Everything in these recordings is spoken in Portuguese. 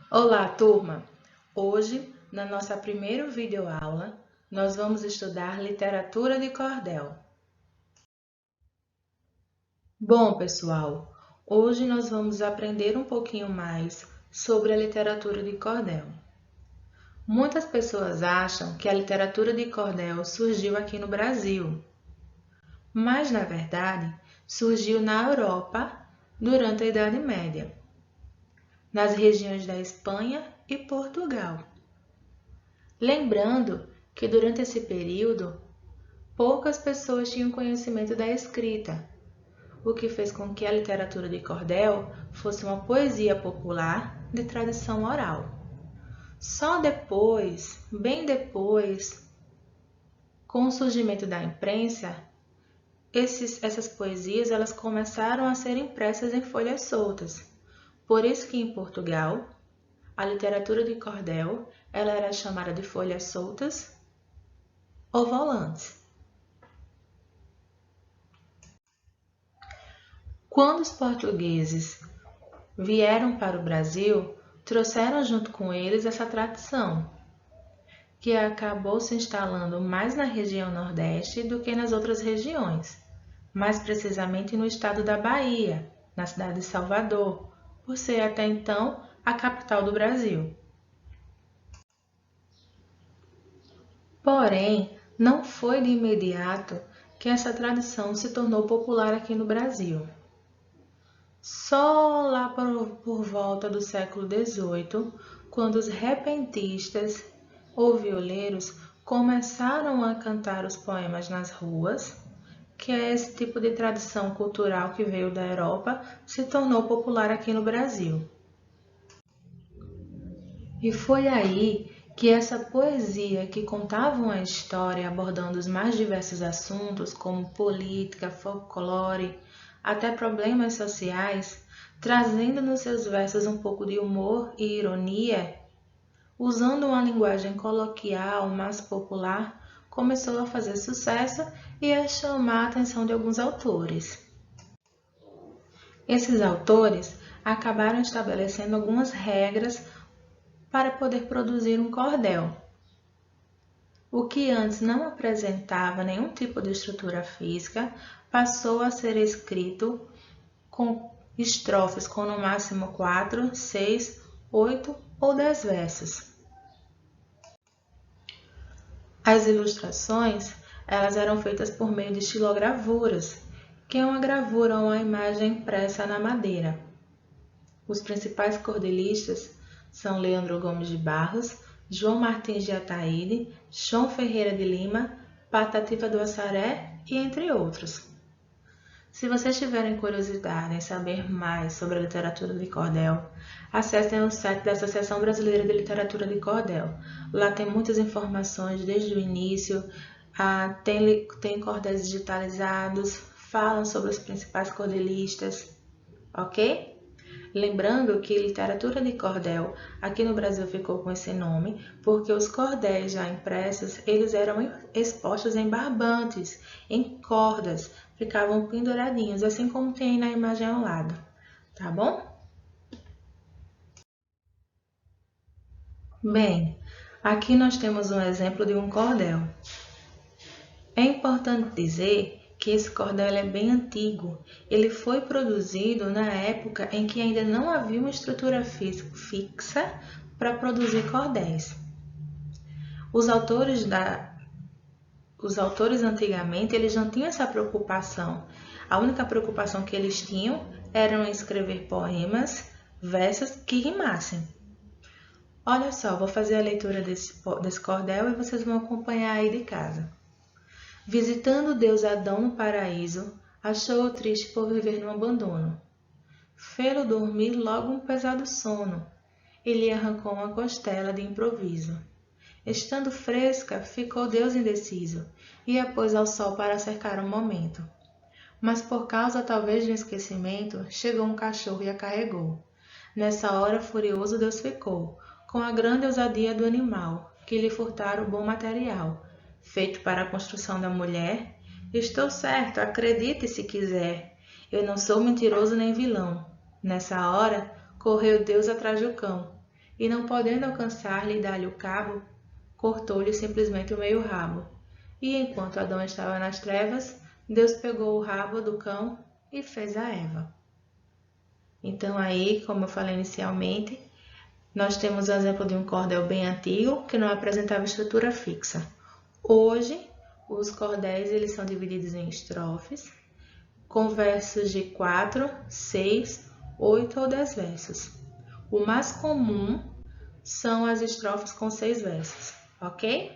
Olá, turma! Hoje, na nossa primeira videoaula, nós vamos estudar literatura de cordel. Bom, pessoal, hoje nós vamos aprender um pouquinho mais sobre a literatura de cordel. Muitas pessoas acham que a literatura de cordel surgiu aqui no Brasil, mas, na verdade, surgiu na Europa durante a Idade Média, nas regiões da Espanha e Portugal. Lembrando que durante esse período, poucas pessoas tinham conhecimento da escrita, o que fez com que a literatura de cordel fosse uma poesia popular de tradição oral. Só depois, bem depois, com o surgimento da imprensa, essas poesias elas começaram a ser impressas em folhas soltas. Por isso que em Portugal, a literatura de cordel ela era chamada de folhas soltas ou volantes. Quando os portugueses vieram para o Brasil, trouxeram junto com eles essa tradição, que acabou se instalando mais na região Nordeste do que nas outras regiões, mais precisamente no estado da Bahia, na cidade de Salvador, por ser até então a capital do Brasil. Porém, não foi de imediato que essa tradição se tornou popular aqui no Brasil. Só lá por volta do século XVIII, quando os repentistas ou violeiros começaram a cantar os poemas nas ruas, que é esse tipo de tradição cultural que veio da Europa, se tornou popular aqui no Brasil. E foi aí que essa poesia que contava uma história abordando os mais diversos assuntos, como política, folclore, até problemas sociais, trazendo nos seus versos um pouco de humor e ironia, usando uma linguagem coloquial, mais popular, começou a fazer sucesso e a chamar a atenção de alguns autores. Esses autores acabaram estabelecendo algumas regras para poder produzir um cordel. O que antes não apresentava nenhum tipo de estrutura física passou a ser escrito com estrofes com no máximo 4, 6, 8 ou 10 versos. As ilustrações elas eram feitas por meio de estilogravuras, que é uma gravura ou uma imagem impressa na madeira. Os principais cordelistas são Leandro Gomes de Barros, João Martins de Ataíde, João Ferreira de Lima, Patativa do Assaré e entre outros. Se vocês tiverem curiosidade em saber mais sobre a literatura de cordel, acessem o site da Associação Brasileira de Literatura de Cordel. Lá tem muitas informações desde o início, tem cordéis digitalizados, falam sobre os principais cordelistas, ok? Lembrando que literatura de cordel aqui no Brasil ficou com esse nome porque os cordéis já impressos eles eram expostos em barbantes, em cordas, ficavam penduradinhos, assim como tem na imagem ao lado, tá bom? Bem, aqui nós temos um exemplo de um cordel. É importante dizer que esse cordel é bem antigo. Ele foi produzido na época em que ainda não havia uma estrutura fixa para produzir cordéis. Os autores antigamente eles não tinham essa preocupação. A única preocupação que eles tinham era em escrever poemas, versos que rimassem. Olha só, vou fazer a leitura desse cordel e vocês vão acompanhar aí de casa. Visitando Deus Adão no paraíso, achou-o triste por viver no abandono. Fê-lo dormir logo um pesado sono, e lhe arrancou uma costela de improviso. Estando fresca, ficou Deus indeciso, e a pôs ao sol para cercar um momento. Mas por causa talvez de um esquecimento, chegou um cachorro e a carregou. Nessa hora, furioso, Deus ficou, com a grande ousadia do animal, que lhe furtara o bom material, feito para a construção da mulher. Estou certo, acredite se quiser, eu não sou mentiroso nem vilão. Nessa hora, correu Deus atrás do cão, e não podendo alcançar-lhe e dar-lhe o cabo, cortou-lhe simplesmente o meio rabo. E enquanto Adão estava nas trevas, Deus pegou o rabo do cão e fez a Eva. Então aí, como eu falei inicialmente, nós temos o exemplo de um cordel bem antigo que não apresentava estrutura fixa. Hoje, os cordéis eles são divididos em estrofes, com versos de 4, 6, 8 ou 10 versos. O mais comum são as estrofes com 6 versos, ok?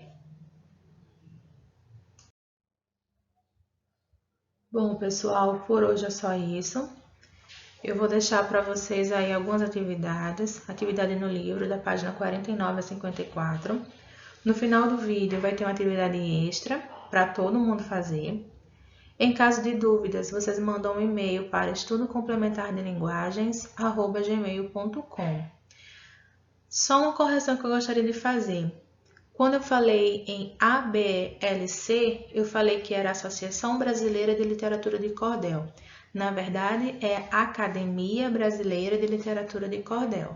Bom, pessoal, por hoje é só isso. Eu vou deixar para vocês aí algumas atividades, atividade no livro, da página 49 a 54. No final do vídeo vai ter uma atividade extra para todo mundo fazer. Em caso de dúvidas, vocês mandam um e-mail para estudocomplementardelinguagens@gmail.com. Só uma correção que eu gostaria de fazer. Quando eu falei em ABLC, eu falei que era a Associação Brasileira de Literatura de Cordel. Na verdade, é Academia Brasileira de Literatura de Cordel.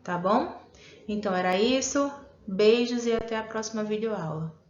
Tá bom? Então era isso. Beijos e até a próxima videoaula.